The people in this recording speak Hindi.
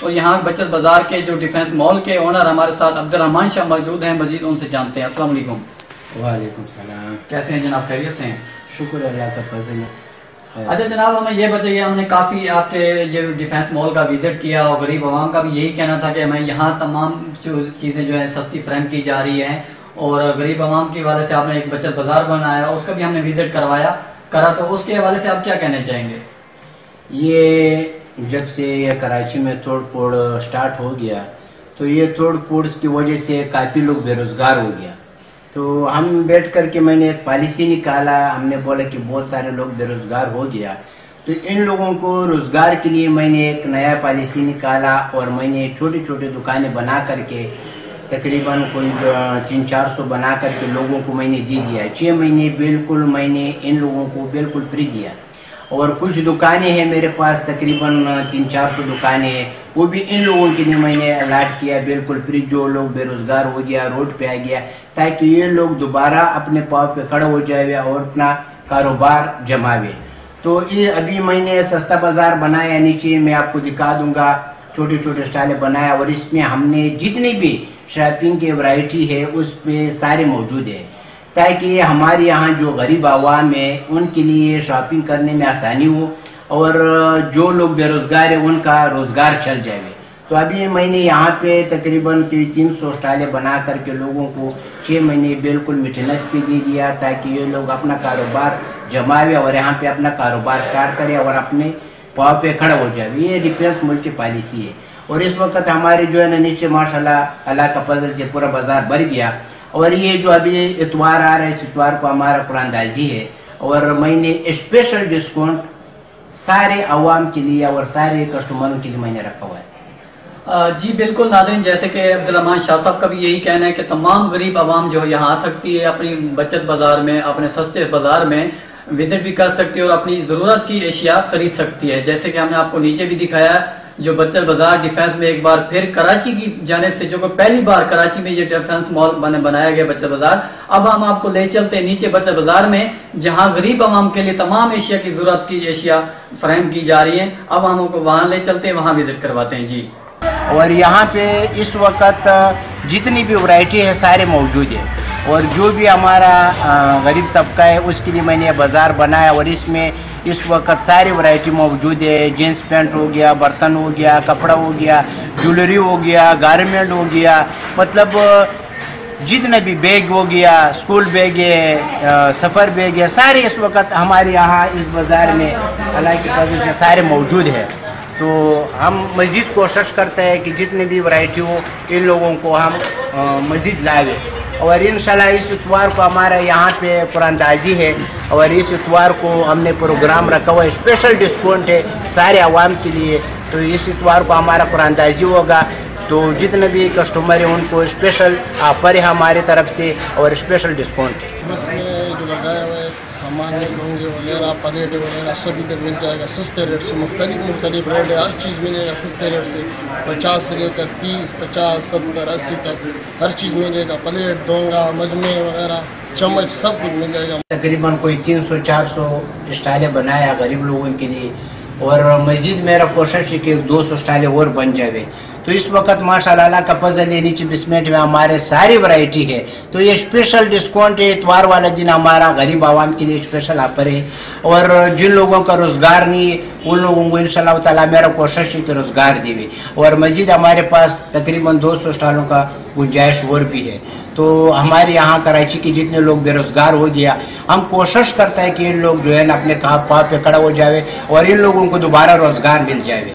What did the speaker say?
और यहाँ बचत बाजार के जो डिफेंस मॉल के ओनर हमारे साथ अब्दुर्रहमान शाह मौजूद हैं, मजीद उनसे जानते हैं। अस्सलाम वालेकुम। वालेकुम सलाम। कैसे हैं जनाब, खैरियत से हैं? शुक्र अल्लाह का फजल है। अच्छा जनाब, हमें ये बताइए, हमने काफ़ी आपके जो डिफेंस मॉल का विजिट किया और गरीब आवाम का भी यही कहना था कि हमें यहाँ तमाम जो चीज़ें जो है सस्ती फ्राहम की जा रही हैं और गरीब आवाम के हवाले से आपने एक बचत बाजार बनाया, उसका भी हमने विजिट करा, तो उसके हवाले से आप क्या कहना चाहेंगे? ये जब से ये कराची में तोड़ फोड़ स्टार्ट हो गया तो ये तोड़ फोड़ की वजह से काफ़ी लोग बेरोज़गार हो गया। तो हम बैठ कर के मैंने एक पॉलिसी निकाला, हमने बोला कि बहुत सारे लोग बेरोज़गार हो गया, तो इन लोगों को रोज़गार के लिए मैंने एक नया पॉलिसी निकाला और मैंने छोटी छोटी दुकानें बना करके तकरीबन कोई 300-400 बना करके लोगों को मैंने दे दिया। 6 महीने बिल्कुल मैंने इन लोगों को बिल्कुल फ्री दिया। और कुछ दुकानें हैं मेरे पास, तकरीबन 300-400 दुकानें हैं, वो भी इन लोगों के लिए मैंने अलाट किया बिल्कुल फ्री, जो लोग बेरोज़गार हो गया, रोड पे आ गया, ताकि ये लोग दोबारा अपने पाँव पे खड़े हो जाए और अपना कारोबार जमावे। तो ये अभी मैंने सस्ता बाज़ार बनाया, नीचे मैं आपको दिखा दूंगा, छोटे छोटे स्टाइलें बनाया और इसमें हमने जितनी भी शॉपिंग की वैरायटी है उस पे सारे मौजूद है, ताकि हमारे यहाँ जो गरीब आवाम है उनके लिए शॉपिंग करने में आसानी हो और जो लोग बेरोज़गार है उनका रोज़गार चल जाए। तो अभी मैंने यहाँ पे तकरीबन 300 स्टाइलें बना करके लोगों को 6 महीने बिल्कुल मेंटेनेंस पे दे दिया, ताकि ये लोग अपना कारोबार जमावे और यहाँ पे अपना कारोबार स्टार्ट करें और अपने पाँव पे खड़ा हो जाए। ये डिफेंस मुल्क की पॉलिसी है। और इस वक्त हमारे जो है ना नीचे माशाल्लाह अल्लाह का फजल से पूरा बाजार भर गया। और ये जो अभी इतवार आ रहा है, इस इतवार को हमारा कुरानदाजी है और मैंने स्पेशल डिस्काउंट सारे आवाम के लिए और सारे कस्टमरों के लिए मैंने रखा हुआ है। जी बिल्कुल नाज़रीन, जैसे कि अब्दुर्रहमान शाह साहब का भी यही कहना है कि तमाम गरीब आवाम जो यहाँ आ सकती है, अपनी बचत बाज़ार में, अपने सस्ते बाज़ार में विजिट भी कर सकती है और अपनी ज़रूरत की अशिया ख़रीद सकती है। जैसे कि हमने आपको नीचे भी दिखाया, जो बचत बाजार डिफेंस में एक बार फिर कराची की जानिब से, जो पहली बार कराची में ये डिफेंस मॉल बनाया गया बचत बाजार, अब हम आपको ले चलते हैं नीचे बचत बाजार में, जहां गरीब आवाम के लिए तमाम एशिया की जरूरत की एशिया फराहम की जा रही है। अब हम आपको वहां ले चलते हैं, वहां विजिट करवाते हैं जी। और यहाँ पे इस वक्त जितनी भी वैरायटी है सारे मौजूद है और जो भी हमारा गरीब तबका है उसके लिए मैंने बाज़ार बनाया और इसमें इस वक्त सारी वैरायटी मौजूद है। जीन्स पैंट हो गया, बर्तन हो गया, कपड़ा हो गया, ज्वेलरी हो गया, गारमेंट हो गया, मतलब जितना भी बैग हो गया, स्कूल बैग है, सफ़र बैग है, सारे इस वक्त हमारे यहाँ इस बाज़ार में अल्लाह की फजल से सारे मौजूद है। तो हम मज़ीद कोशिश करते हैं कि जितनी भी वैरायटी हो इन लोगों को हम मज़ीद लाए। और इंशाल्लाह इस इतवार को हमारा यहाँ पे कुरानदाजी है और इस इतवार को हमने प्रोग्राम रखा हुआ है, स्पेशल डिस्काउंट है सारे आवाम के लिए। तो इस इतवार को हमारा कुरानदाजी होगा, तो जितने भी कस्टमर हैं उनको स्पेशल ऑफर है हमारे तरफ से और स्पेशल डिस्काउंट है। इसमें जो लगाया हुआ है सामान लौंगे वगैरह, पलेट वगैरह सभी पे मिल जाएगा सस्ते रेट से। मुख्तलिफ रेट है, हर चीज़ मिलेगा सस्ते रेट से, 50 से लेकर 30, 50, 70, 80 तक हर चीज़ मिलेगा। प्लेट, दोंगा, मजमे वगैरह, चम्मच सब कुछ मिल जाएगा। तकरीबन कोई 300-400 स्टाइलें बनाया गरीब लोगों के लिए और मज़ीद मेरा कोशिश है कि 200 स्टाइलें और बन जाए। तो इस वक्त माशाल्लाह अल्लाह का फजल है, नीचे बिस्मिट में हमारे सारी वैरायटी है। तो ये स्पेशल डिस्काउंट है, इतवार वाला दिन हमारा गरीब आवाम के लिए स्पेशल ऑफर है। और जिन लोगों का रोज़गार नहीं है उन लोगों को इंशाल्लाह ताला मेरा कोशिश है कि रोज़गार देवे। और मज़ीद हमारे पास तकरीबन 200 स्टालों का गुंजाइश और भी है। तो हमारे यहाँ कराची के जितने लोग बेरोज़गार हो गया, हम कोशिश करते हैं कि इन लोग जो है ना अपने पाँव पे खड़ा हो जाए और इन लोगों को दोबारा रोज़गार मिल जाए।